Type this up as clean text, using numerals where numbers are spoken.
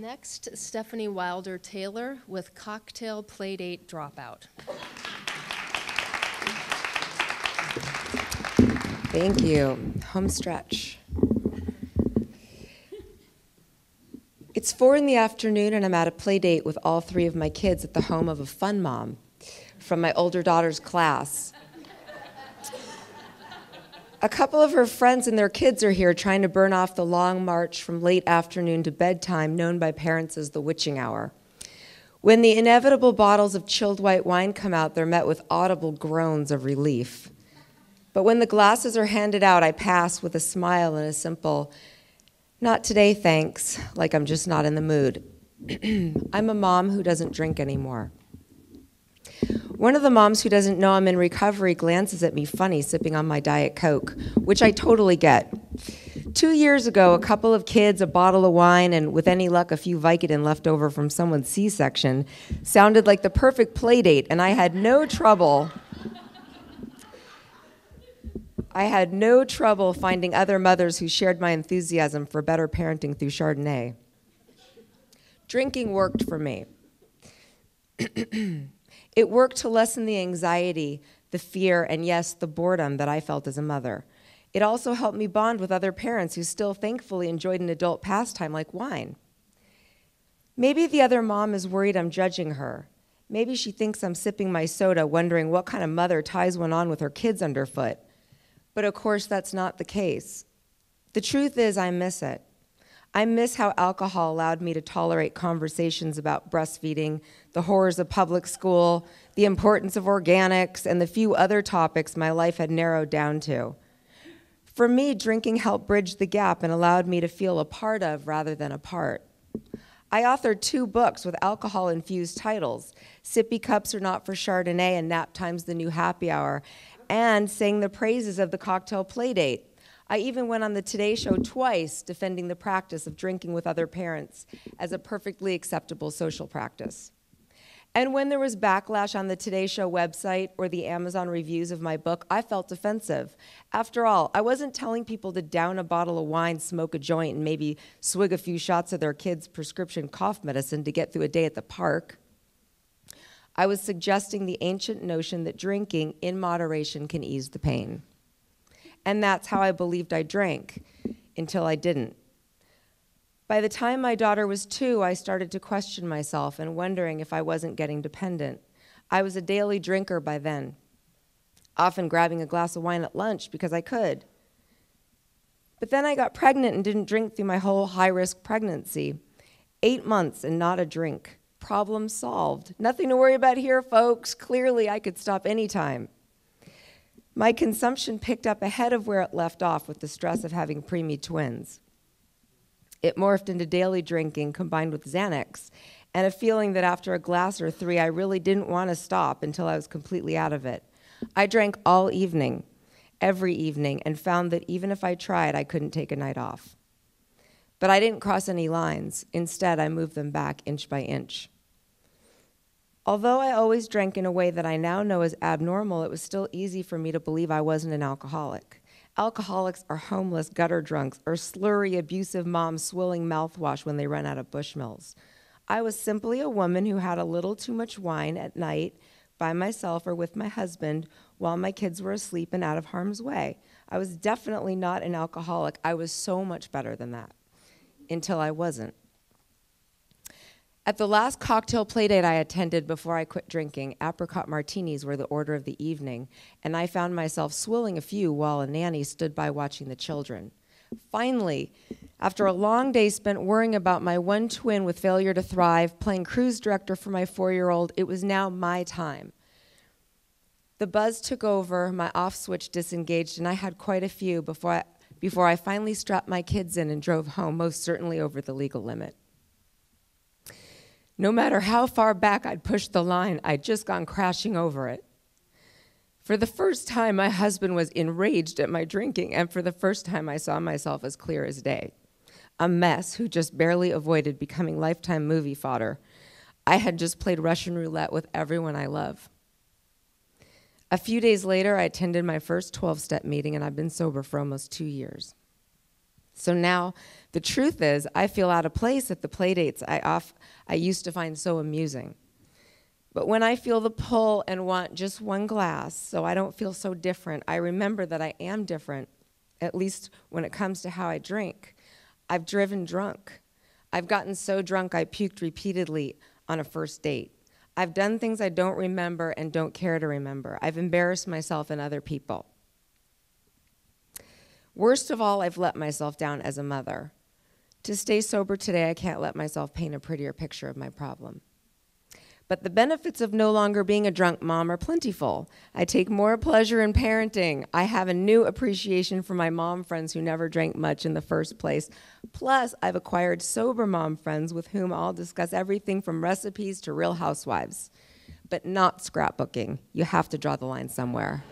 Next, Stefanie Wilder-Taylor with Cocktail Playdate Dropout. Thank you. Home stretch. It's 4 in the afternoon and I'm at a play date with all 3 of my kids at the home of a fun mom from my older daughter's class. A couple of her friends and their kids are here trying to burn off the long march from late afternoon to bedtime known by parents as the witching hour. When the inevitable bottles of chilled white wine come out, they're met with audible groans of relief. But when the glasses are handed out, I pass with a smile and a simple, "Not today, thanks," like I'm just not in the mood. I'm a mom who doesn't drink anymore. One of the moms who doesn't know I'm in recovery glances at me funny sipping on my Diet Coke, which I totally get. 2 years ago, a couple of kids, a bottle of wine, and with any luck, a few Vicodin left over from someone's C-section sounded like the perfect play date, and I had no trouble finding other mothers who shared my enthusiasm for better parenting through Chardonnay. Drinking worked for me. It worked to lessen the anxiety, the fear, and yes, the boredom that I felt as a mother. It also helped me bond with other parents who still thankfully enjoyed an adult pastime like wine. Maybe the other mom is worried I'm judging her. Maybe she thinks I'm sipping my soda, wondering what kind of mother ties one on with her kids underfoot. But of course, that's not the case. The truth is, I miss it. I miss how alcohol allowed me to tolerate conversations about breastfeeding, the horrors of public school, the importance of organics, and the few other topics my life had narrowed down to. For me, drinking helped bridge the gap and allowed me to feel a part of rather than apart. I authored 2 books with alcohol-infused titles, Sippy Cups Are Not for Chardonnay and Nap Time's the New Happy Hour, and sang the praises of the cocktail playdate. I even went on the Today Show twice, defending the practice of drinking with other parents as a perfectly acceptable social practice. And when there was backlash on the Today Show website or the Amazon reviews of my book, I felt defensive. After all, I wasn't telling people to down a bottle of wine, smoke a joint, and maybe swig a few shots of their kids' prescription cough medicine to get through a day at the park. I was suggesting the ancient notion that drinking in moderation can ease the pain. And that's how I believed I drank, until I didn't. By the time my daughter was 2, I started to question myself and wondering if I wasn't getting dependent. I was a daily drinker by then, often grabbing a glass of wine at lunch because I could. But then I got pregnant and didn't drink through my whole high-risk pregnancy. 8 months and not a drink. Problem solved. Nothing to worry about here, folks. Clearly, I could stop anytime. My consumption picked up ahead of where it left off with the stress of having preemie twins. It morphed into daily drinking combined with Xanax and a feeling that after a glass or 3, I really didn't want to stop until I was completely out of it. I drank all evening, every evening, and found that even if I tried, I couldn't take a night off. But I didn't cross any lines. Instead, I moved them back inch by inch. Although I always drank in a way that I now know is abnormal, it was still easy for me to believe I wasn't an alcoholic. Alcoholics are homeless gutter drunks or slurry, abusive moms swilling mouthwash when they run out of Bushmills. I was simply a woman who had a little too much wine at night by myself or with my husband while my kids were asleep and out of harm's way. I was definitely not an alcoholic. I was so much better than that, until I wasn't. At the last cocktail playdate I attended before I quit drinking, apricot martinis were the order of the evening, and I found myself swilling a few while a nanny stood by watching the children. Finally, after a long day spent worrying about my one twin with failure to thrive, playing cruise director for my 4-year-old, it was now my time. The buzz took over, my off switch disengaged, and I had quite a few before I finally strapped my kids in and drove home, most certainly over the legal limit. No matter how far back I'd pushed the line, I'd just gone crashing over it. For the first time, my husband was enraged at my drinking, and for the first time, I saw myself as clear as day. A mess who just barely avoided becoming Lifetime movie fodder. I had just played Russian roulette with everyone I love. A few days later, I attended my first 12-step meeting, and I've been sober for almost 2 years. So now, the truth is, I feel out of place at the playdates I used to find so amusing. But when I feel the pull and want just one glass, so I don't feel so different, I remember that I am different, at least when it comes to how I drink. I've driven drunk. I've gotten so drunk I puked repeatedly on a first date. I've done things I don't remember and don't care to remember. I've embarrassed myself and other people. Worst of all, I've let myself down as a mother. To stay sober today, I can't let myself paint a prettier picture of my problem. But the benefits of no longer being a drunk mom are plentiful. I take more pleasure in parenting. I have a new appreciation for my mom friends who never drank much in the first place. Plus, I've acquired sober mom friends with whom I'll discuss everything from recipes to Real Housewives. But not scrapbooking. You have to draw the line somewhere.